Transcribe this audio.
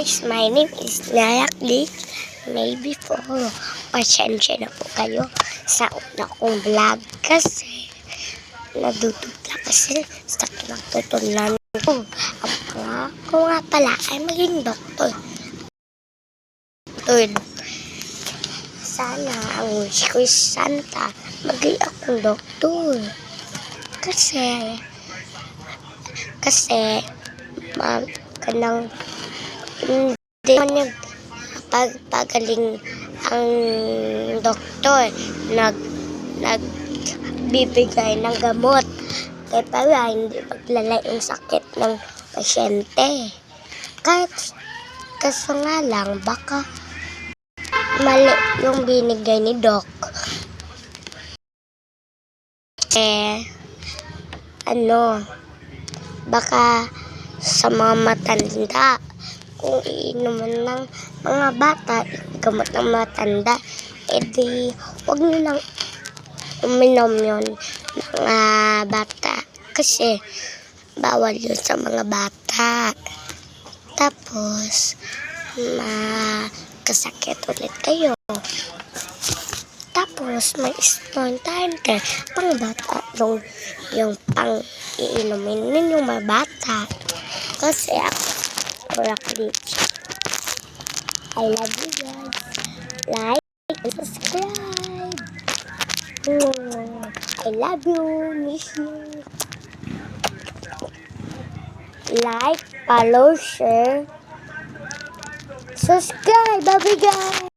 guys, my name is Nayakli. Maybe po, pasensya na po kayo sa una kong vlog kasi nadudugla kasi sa kinatutunan ko. Ako nga pala ay maging doktor. Sana ang wish ko is Santa, maging akong doktor. Kasi kanang hindi man pagpagaling ang doktor nagbibigay ng gamot kaya para hindi maglala yung sakit ng pasyente. Kaso nga lang baka mali yung binigay ni Doc. Baka sa mga matanda, kung iinuman ng mga bata, gamot ng matanda, edi huwag nyo nang uminom yun mga bata. Kasi bawal yun sa mga bata. Tapos, makasakit ulit kayo. Tapos, may istante pang bata yung pang iinumin ninyong mga bata. Kasi ako I love you guys. Like and subscribe. I love you. Miss you. Like, follow, share, subscribe. Bye guys.